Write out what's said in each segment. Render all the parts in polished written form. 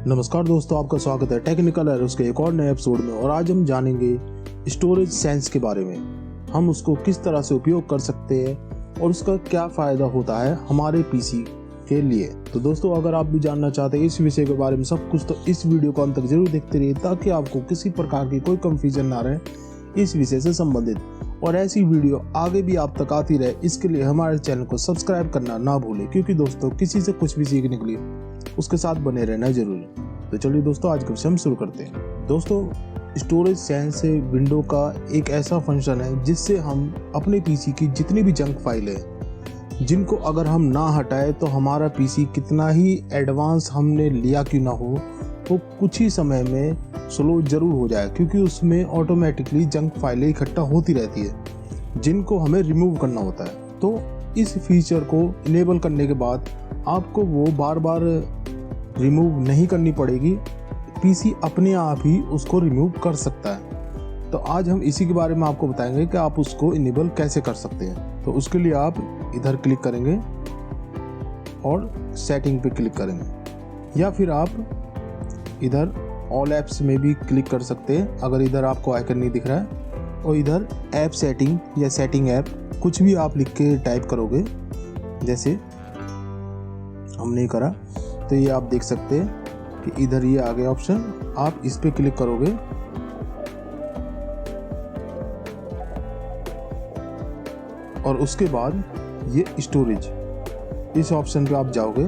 नमस्कार दोस्तों, आपका स्वागत है टेक्निकल एरोस के एक और नए एपिसोड में। और आज हम जानेंगे स्टोरेज सेंस के बारे में। हम उसको किस तरह से उपयोग कर सकते हैं और उसका क्या फ़ायदा होता है हमारे पीसी के लिए। तो दोस्तों, अगर आप भी जानना चाहते हैं इस विषय के बारे में सब कुछ, तो इस वीडियो को अंत तक जरूर देखते रहिए ताकि आपको किसी प्रकार की कोई कंफ्यूजन ना रहे इस विषय से संबंधित, और ऐसी वीडियो आगे भी आप तक आती रहे। इसके लिए हमारे चैनल को सब्सक्राइब करना ना भूलें, क्योंकि दोस्तों किसी से कुछ भी सीखने के लिए उसके साथ बने रहना जरूरी है। तो चलिए दोस्तों, आज का विषय हम शुरू करते हैं। दोस्तों, स्टोरेज सेंस विंडो का एक ऐसा फंक्शन है जिससे हम अपने पीसी की जितनी भी जंक फाइल है, जिनको अगर हम ना हटाए तो हमारा पीसी कितना ही एडवांस हमने लिया क्यों ना हो, वो कुछ ही समय में स्लो जरूर हो जाए, क्योंकि उसमें ऑटोमेटिकली जंक फाइलें इकट्ठा होती रहती है जिनको हमें रिमूव करना होता है। तो इस फीचर को इनेबल करने के बाद आपको वो बार बार रिमूव नहीं करनी पड़ेगी, पीसी अपने आप ही उसको रिमूव कर सकता है। तो आज हम इसी के बारे में आपको बताएंगे कि आप उसको इनेबल कैसे कर सकते हैं। तो उसके लिए आप इधर क्लिक करेंगे और सेटिंग पे क्लिक करेंगे, या फिर आप इधर ऑल ऐप्स में भी क्लिक कर सकते हैं अगर इधर आपको आइकन नहीं दिख रहा है। और इधर ऐप सेटिंग या सेटिंग ऐप कुछ भी आप लिख के टाइप करोगे, जैसे हमने करा, तो ये आप देख सकते हैं कि इधर ये आ गया ऑप्शन। आप इस पे क्लिक करोगे और उसके बाद ये स्टोरेज, इस ऑप्शन पे आप जाओगे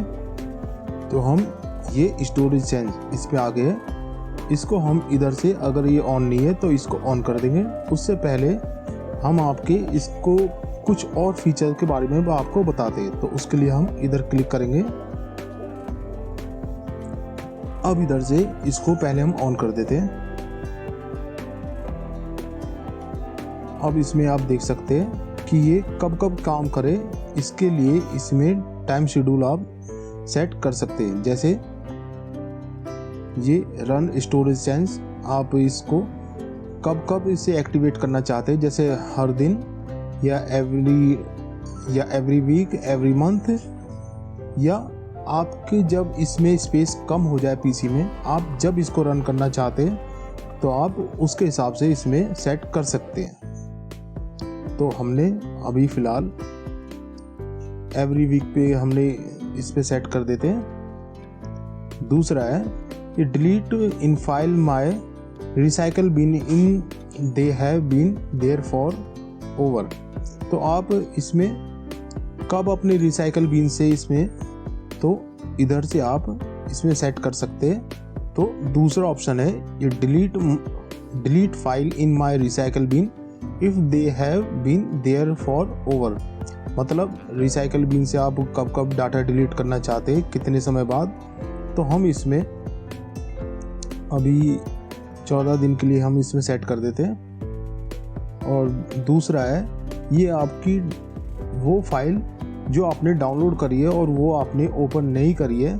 तो हम ये स्टोरेज सेंस इस पे आ गए। इसको हम इधर से, अगर ये ऑन नहीं है तो इसको ऑन कर देंगे। उससे पहले हम आपके इसको कुछ और फीचर के बारे में आपको बताते हैं। तो उसके लिए हम इधर क्लिक करेंगे। अब इधर से इसको पहले हम ऑन कर देते हैं। अब इसमें आप देख सकते हैं कि ये कब कब काम करे, इसके लिए इसमें टाइम शेड्यूल आप सेट कर सकते हैं। जैसे ये रन स्टोरेज सेंस, आप इसको कब कब इसे एक्टिवेट करना चाहते हैं, जैसे हर दिन या एवरी वीक, एवरी मंथ, या आपके जब इसमें स्पेस कम हो जाए पीसी में, आप जब इसको रन करना चाहते हैं तो आप उसके हिसाब से इसमें सेट कर सकते हैं। तो हमने अभी फ़िलहाल एवरी वीक पे हमने इस पे सेट कर देते हैं। दूसरा है ये delete in file my recycle bin in they have been there for over. तो आप इसमें कब अपने रिसाइकल बिन से इसमें, तो इधर से आप इसमें सेट कर सकते हैं। तो दूसरा ऑप्शन है ये delete file in my recycle bin if they have been there for over. मतलब रिसाइकल बिन से आप कब कब डाटा डिलीट करना चाहते हैं, कितने समय बाद। तो हम इसमें अभी 14 दिन के लिए हम इसमें सेट कर देते हैं। और दूसरा है ये आपकी वो फाइल जो आपने डाउनलोड करी है और वो आपने ओपन नहीं करी है,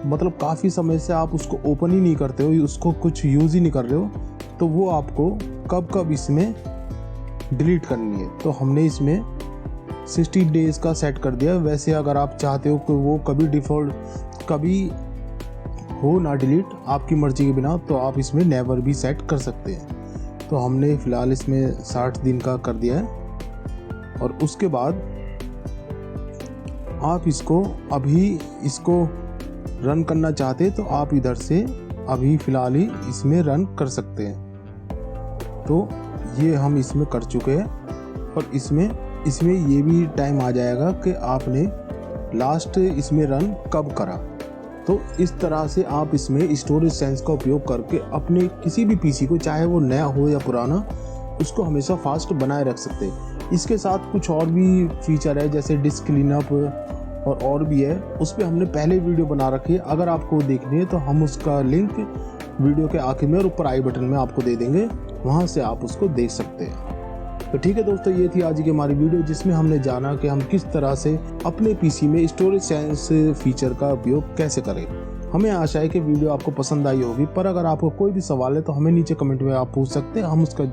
मतलब काफ़ी समय से आप उसको ओपन ही नहीं करते हो, उसको कुछ यूज़ ही नहीं कर रहे हो, तो वो आपको कब कब इसमें डिलीट करनी है। तो हमने इसमें 60 डेज़ का सेट कर दिया। वैसे अगर आप चाहते हो कि वो कभी डिफ़ॉल्ट कभी हो ना डिलीट आपकी मर्ज़ी के बिना, तो आप इसमें नेवर भी सेट कर सकते हैं। तो हमने फ़िलहाल इसमें 60 दिन का कर दिया है। और उसके बाद आप इसको रन करना चाहते तो आप इधर से अभी फ़िलहाल ही इसमें रन कर सकते हैं। तो ये हम इसमें कर चुके हैं। और इसमें ये भी टाइम आ जाएगा कि आपने लास्ट इसमें रन कब करा। तो इस तरह से आप इसमें स्टोरेज सेंस का उपयोग करके अपने किसी भी पीसी को, चाहे वो नया हो या पुराना, उसको हमेशा फास्ट बनाए रख सकते हैं। इसके साथ कुछ और भी फीचर है, जैसे डिस्क क्लीनअप और भी है। उस पर हमने पहले वीडियो बना रखी है, अगर आपको देखनी है तो हम उसका लिंक वीडियो के आखिर में और ऊपर आई बटन में आपको दे देंगे, वहाँ से आप उसको देख सकते हैं। तो ठीक है दोस्तों, ये थी आज की हमारी वीडियो जिसमें हमने जाना कि हम किस तरह से अपने पीसी में स्टोरेज सेंस फीचर का उपयोग कैसे करें। हमें आशा है कि वीडियो आपको पसंद आई होगी, पर अगर आपको कोई भी सवाल है तो हमें नीचे कमेंट में आप पूछ सकते हैं, हम उसका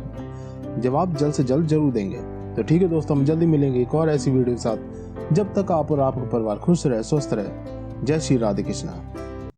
जवाब जल्द से जल्द जरूर देंगे। तो ठीक है दोस्तों, हम जल्दी मिलेंगे एक और ऐसी वीडियो के साथ। जब तक आप और आपका परिवार खुश रहे, स्वस्थ रहे। जय श्री राधे कृष्णा।